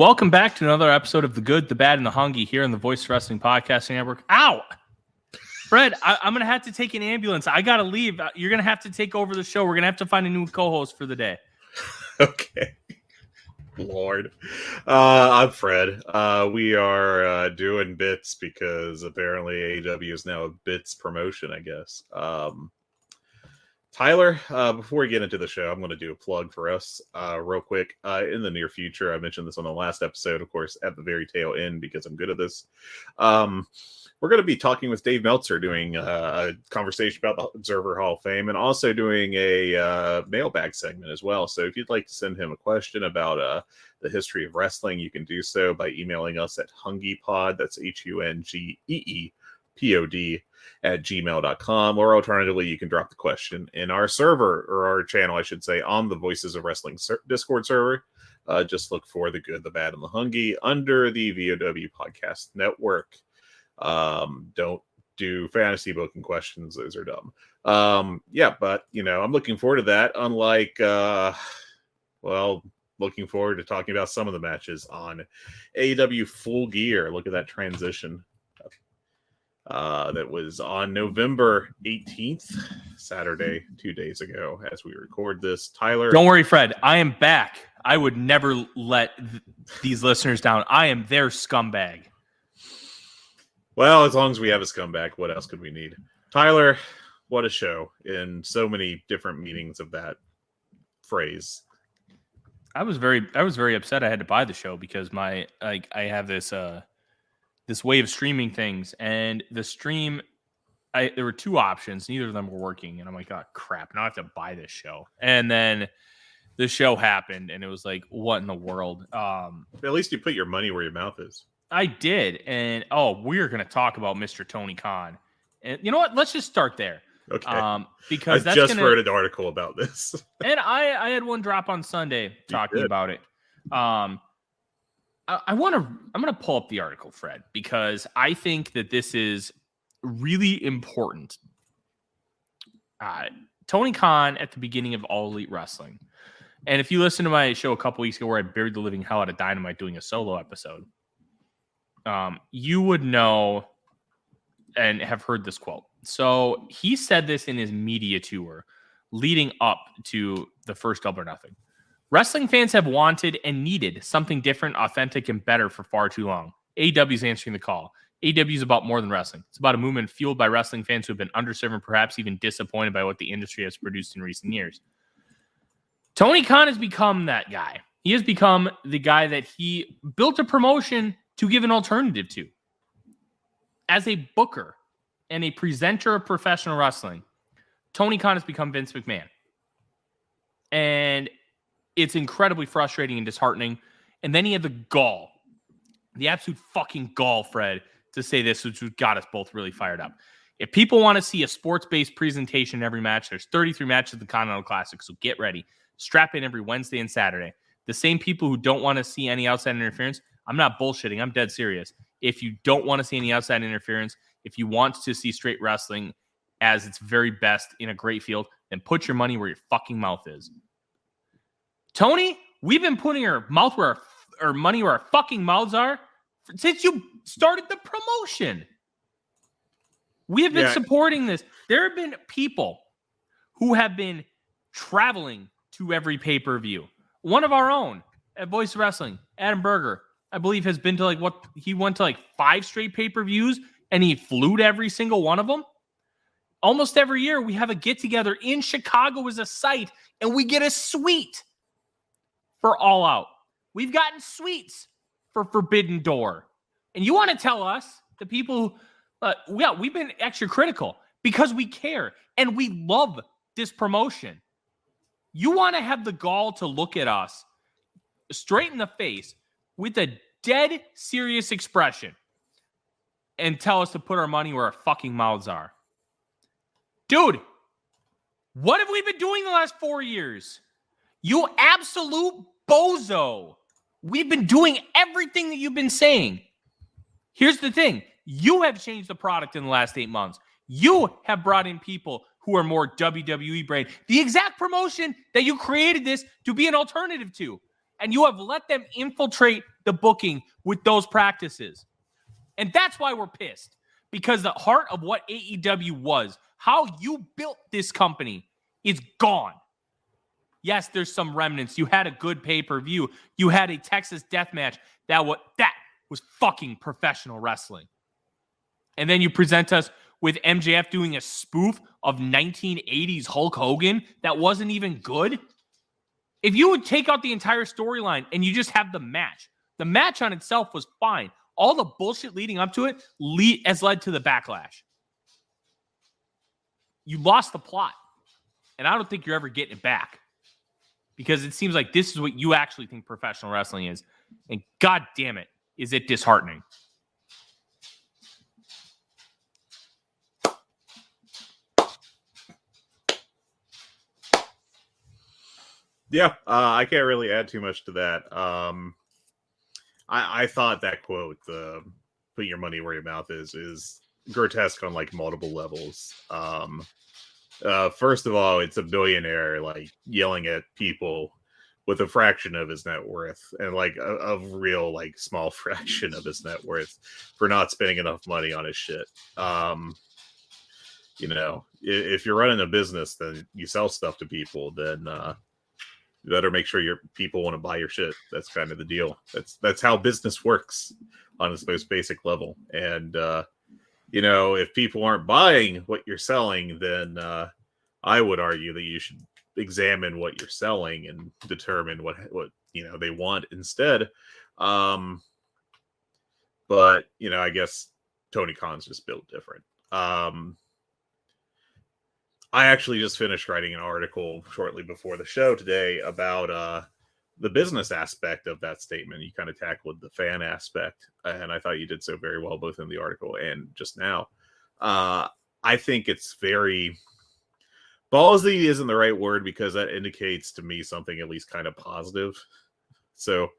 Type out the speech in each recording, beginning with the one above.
Welcome back to another episode of The Good, The Bad, and The Hungee here on the Voice Wrestling Podcasting Network. Ow! Fred, I'm going to have to take an ambulance. I got to leave. You're going to have to take over the show. We're going to have to find a new co-host for the day. Okay. Lord. I'm Fred. We are doing bits because apparently AEW is now a bits promotion, I guess. Tyler, before we get into the show, I'm going to do a plug for us real quick. In the near future, I mentioned this on the last episode, of course, at the very tail end because I'm good at this. We're going to be talking with Dave Meltzer, doing a conversation about the Observer Hall of Fame, and also doing a mailbag segment as well. So if you'd like to send him a question about the history of wrestling, you can do so by emailing us at hungeepod, that's HUNGEEPOD, at gmail.com, or alternatively, you can drop the question in our server, or our channel, I should say, on the Voices of Wrestling Discord server. Just look for The Good, The Bad, and The Hungee under the VOW Podcast Network. Don't do fantasy booking questions. Those are dumb. But, I'm looking forward to that. Unlike, looking forward to talking about some of the matches on AEW Full Gear. Look at that transition. That was on November 18th, Saturday, 2 days ago, as we record this. Tyler. Don't worry, Fred. I am back. I would never let these listeners down. I am their scumbag. Well, as long as we have a scumbag, what else could we need? Tyler, what a show in so many different meanings of that phrase. I was very upset I had to buy the show because I have this way of streaming things, and the stream, there were two options. Neither of them were working, and I'm like, oh, crap, now I have to buy this show. And then the show happened, and it was like, what in the world? At least you put your money where your mouth is. I did, and we're going to talk about Mr. Tony Khan. And you know what? Let's just start there. Okay. Because I just read an article about this. And I had one drop on Sunday talking about it. I'm going to pull up the article, Fred, because I think that this is really important. Tony Khan at the beginning of All Elite Wrestling. And if you listen to my show a couple weeks ago where I buried the living hell out of Dynamite doing a solo episode, you would know and have heard this quote. So he said this in his media tour leading up to the first Double or Nothing. Wrestling fans have wanted and needed something different, authentic, and better for far too long. AEW is answering the call. AEW is about more than wrestling. It's about a movement fueled by wrestling fans who have been underserved and perhaps even disappointed by what the industry has produced in recent years. Tony Khan has become that guy. He has become the guy that he built a promotion to give an alternative to. As a booker and a presenter of professional wrestling, Tony Khan has become Vince McMahon. And it's incredibly frustrating and disheartening. And then he had the gall, the absolute fucking gall, Fred, to say this, which got us both really fired up. If people want to see a sports-based presentation in every match, there's 33 matches of the Continental Classic, so get ready. Strap in every Wednesday and Saturday. The same people who don't want to see any outside interference, I'm not bullshitting, I'm dead serious. If you don't want to see any outside interference, if you want to see straight wrestling as its very best in a great field, then put your money where your fucking mouth is. Tony, we've been putting our mouth where our money where our fucking mouths are since you started the promotion. We have been supporting this. There have been people who have been traveling to every pay-per-view. One of our own at Voice of Wrestling, Adam Berger, I believe has been to he went to 5 straight pay-per-views and he flew to every single one of them. Almost every year we have a get-together in Chicago as a site and we get a suite for All Out. We've gotten suites for Forbidden Door. And you want to tell us, the people who, we've been extra critical because we care and we love this promotion. You want to have the gall to look at us straight in the face with a dead serious expression and tell us to put our money where our fucking mouths are. Dude, what have we been doing the last 4 years? You absolute bozo. We've been doing everything that you've been saying. Here's the thing. You have changed the product in the last 8 months. You have brought in people who are more WWE brain. The exact promotion that you created this to be an alternative to. And you have let them infiltrate the booking with those practices. And that's why we're pissed. Because the heart of what AEW was, how you built this company, is gone. Yes, there's some remnants. You had a good pay-per-view. You had a Texas death match. That was fucking professional wrestling. And then you present us with MJF doing a spoof of 1980s Hulk Hogan that wasn't even good. If you would take out the entire storyline and you just have the match on itself was fine. All the bullshit leading up to it has led to the backlash. You lost the plot. And I don't think you're ever getting it back. Because it seems like this is what you actually think professional wrestling is. And god damn it, is it disheartening. Yeah, I can't really add too much to that. I thought that quote, "Put your money where your mouth is grotesque on like multiple levels. First of all, it's a billionaire like yelling at people with a fraction of his net worth, and like a real like small fraction of his net worth for not spending enough money on his shit. You know, if you're running a business, then you sell stuff to people, then you better make sure your people want to buy your shit. That's kind of the deal. That's how business works on its most basic level. And you know, if people aren't buying what you're selling, then I would argue that you should examine what you're selling and determine what you know they want instead. But you know, I guess Tony Khan's just built different. I actually just finished writing an article shortly before the show today about the business aspect of that statement. You kind of tackled the fan aspect, and I thought you did so very well, both in the article and just now. I think it's very ballsy isn't the right word, because that indicates to me something at least kind of positive. So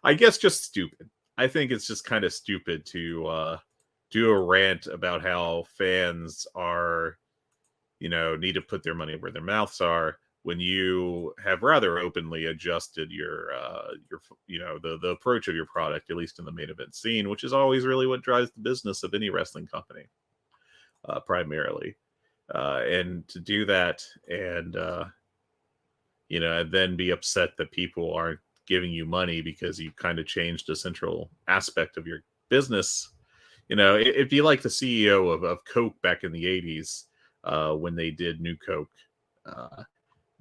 I guess just stupid. I think it's just kind of stupid to do a rant about how fans are, you know, need to put their money where their mouths are, when you have rather openly adjusted your you know, the approach of your product, at least in the main event scene, which is always really what drives the business of any wrestling company, primarily. And to do that and you know, and then be upset that people aren't giving you money because you kind of changed a central aspect of your business. You know, it'd be like the CEO of Coke back in the 80s, when they did New Coke,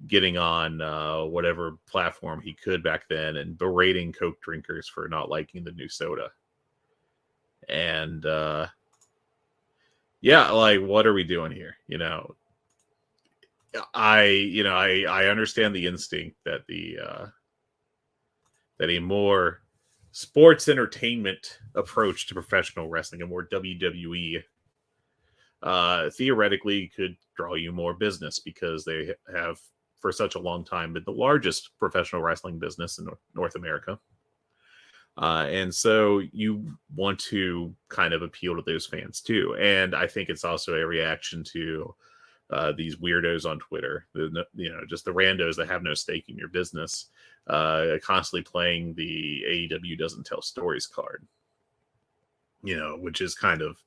getting on whatever platform he could back then and berating Coke drinkers for not liking the new soda. And yeah, like, what are we doing here? You know, I understand the instinct that that a more sports entertainment approach to professional wrestling, a more WWE, theoretically could draw you more business, because they have for such a long time been the largest professional wrestling business in North America. And so you want to kind of appeal to those fans too. And I think it's also a reaction to these weirdos on Twitter, you know, just the randos that have no stake in your business, constantly playing the AEW doesn't tell stories card, you know, which is kind of,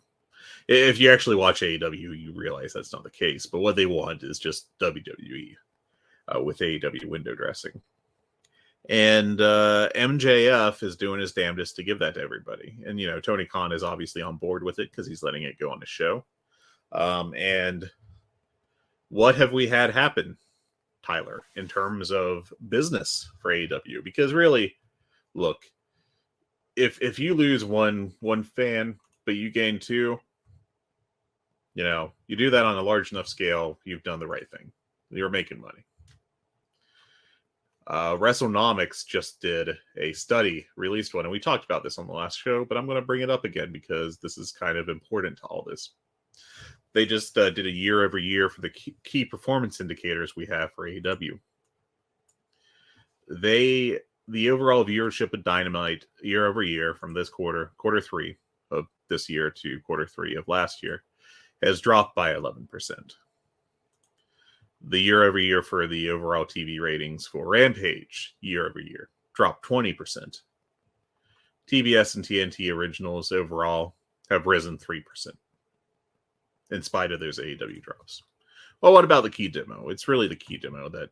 if you actually watch AEW, you realize that's not the case. But what they want is just WWE with AEW window dressing. And MJF is doing his damnedest to give that to everybody. And, you know, Tony Khan is obviously on board with it because he's letting it go on the show. And what have we had happen, Tyler, in terms of business for AEW? Because really, look, if you lose one fan, but you gain two, you know, you do that on a large enough scale, you've done the right thing. You're making money. WrestleNomics just did a study, released one, and we talked about this on the last show, but I'm going to bring it up again because this is kind of important to all this. They just did a year over year for the key performance indicators we have for AEW. The overall viewership of Dynamite year over year from this quarter 3 of this year to quarter 3 of last year, has dropped by 11%. The year over year for the overall TV ratings for Rampage year over year dropped 20%. TBS and TNT originals overall have risen 3% in spite of those AEW drops. Well, what about the key demo? It's really the key demo that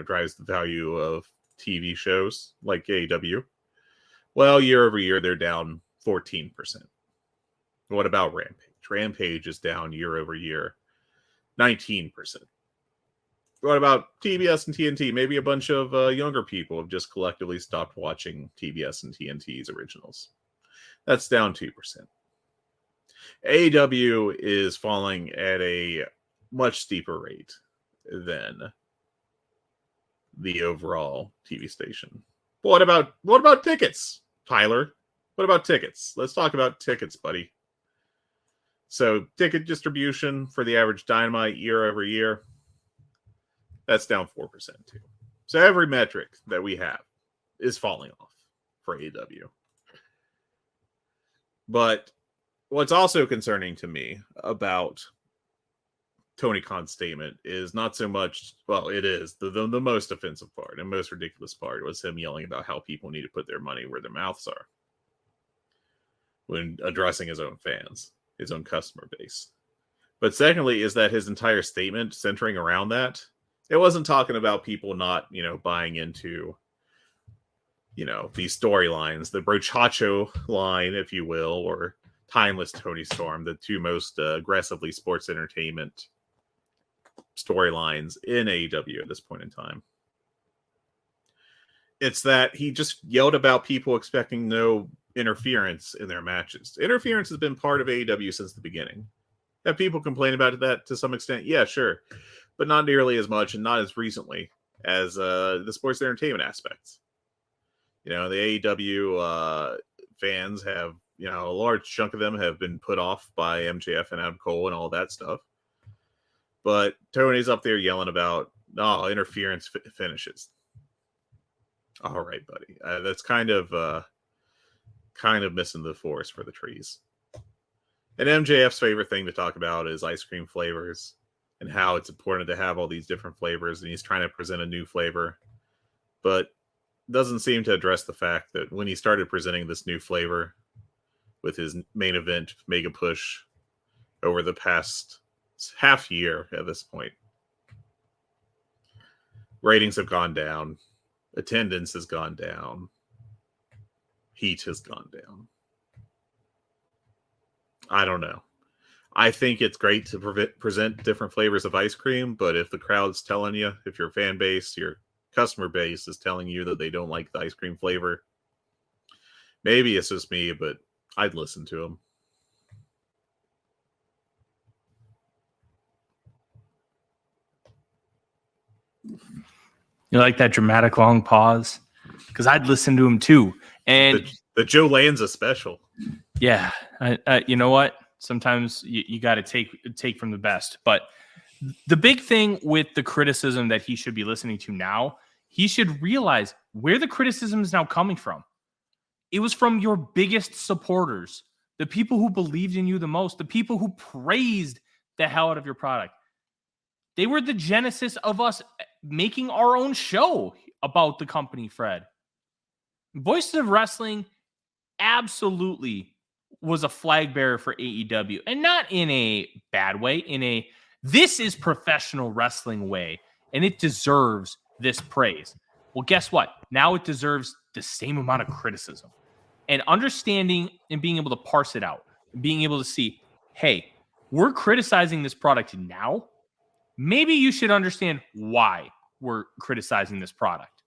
drives the value of TV shows like AEW. Well, year over year, they're down 14%. What about Rampage? Rampage is down year over year 19%. What about TBS and TNT? Maybe a bunch of younger people have just collectively stopped watching TBS and TNT's originals. That's down 2%. AEW is falling at a much steeper rate than the overall TV station. But what about tickets, Tyler? What about tickets? Let's talk about tickets, buddy. So ticket distribution for the average Dynamite year over year, that's down 4% too. So every metric that we have is falling off for AEW. But what's also concerning to me about Tony Khan's statement is not so much, well, it is the most offensive part and most ridiculous part was him yelling about how people need to put their money where their mouths are when addressing his own fans, his own customer base. But secondly, is that his entire statement centering around that, it wasn't talking about people not, buying into, these storylines, the Brochacho line, if you will, or Timeless Tony Storm, the two most aggressively sports entertainment storylines in AEW at this point in time. It's that he just yelled about people expecting no interference in their matches. Interference has been part of AEW since the beginning. Have people complain about that to some extent? Yeah, sure. But not nearly as much and not as recently as the sports entertainment aspects. The AEW fans have, a large chunk of them have been put off by MJF and Adam Cole and all that stuff. But Tony's up there yelling about, interference finishes. All right, buddy. That's kind of missing the forest for the trees. And MJF's favorite thing to talk about is ice cream flavors and how it's important to have all these different flavors. And he's trying to present a new flavor, but doesn't seem to address the fact that when he started presenting this new flavor with his main event mega push over the past half year at this point, ratings have gone down, attendance has gone down, heat has gone down. I don't know. I think it's great to present different flavors of ice cream, but if the crowd's telling you, if your fan base, your customer base is telling you that they don't like the ice cream flavor, maybe it's just me, but I'd listen to them. You like that dramatic long pause? Because I'd listen to him too. And the Joe Lanza special. Yeah. You know what? Sometimes you got to take from the best. But the big thing with the criticism that he should be listening to now, he should realize where the criticism is now coming from. It was from your biggest supporters, the people who believed in you the most, the people who praised the hell out of your product. They were the genesis of us making our own show about the company, Fred. Voices of Wrestling absolutely was a flag bearer for AEW, and not in a bad way, in a this is professional wrestling way, and it deserves this praise. Well, guess what? Now it deserves the same amount of criticism. And understanding and being able to parse it out, being able to see, hey, we're criticizing this product now. Maybe you should understand why we're criticizing this product.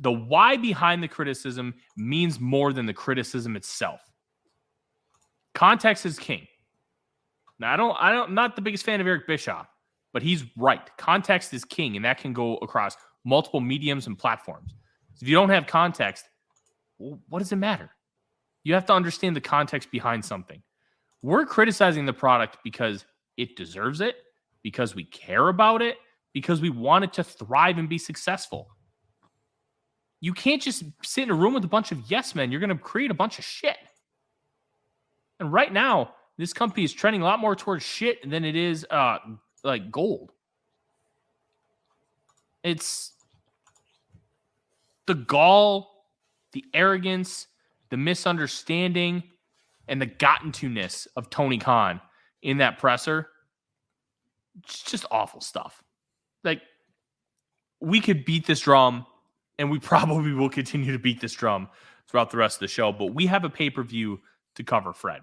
The why behind the criticism means more than the criticism itself. Context is king. Now, I'm not the biggest fan of Eric Bischoff, but he's right. Context is king, and that can go across multiple mediums and platforms. So if you don't have context, well, what does it matter? You have to understand the context behind something. We're criticizing the product because it deserves it, because we care about it, because we want it to thrive and be successful. You can't just sit in a room with a bunch of yes men. You're going to create a bunch of shit. And right now, this company is trending a lot more towards shit than it is like gold. It's the gall the arrogance, the misunderstanding, and the gotten-to-ness of Tony Khan in that presser. It's just awful stuff. Like, we could beat this drum, and we probably will continue to beat this drum throughout the rest of the show, but we have a pay-per-view to cover, Fred.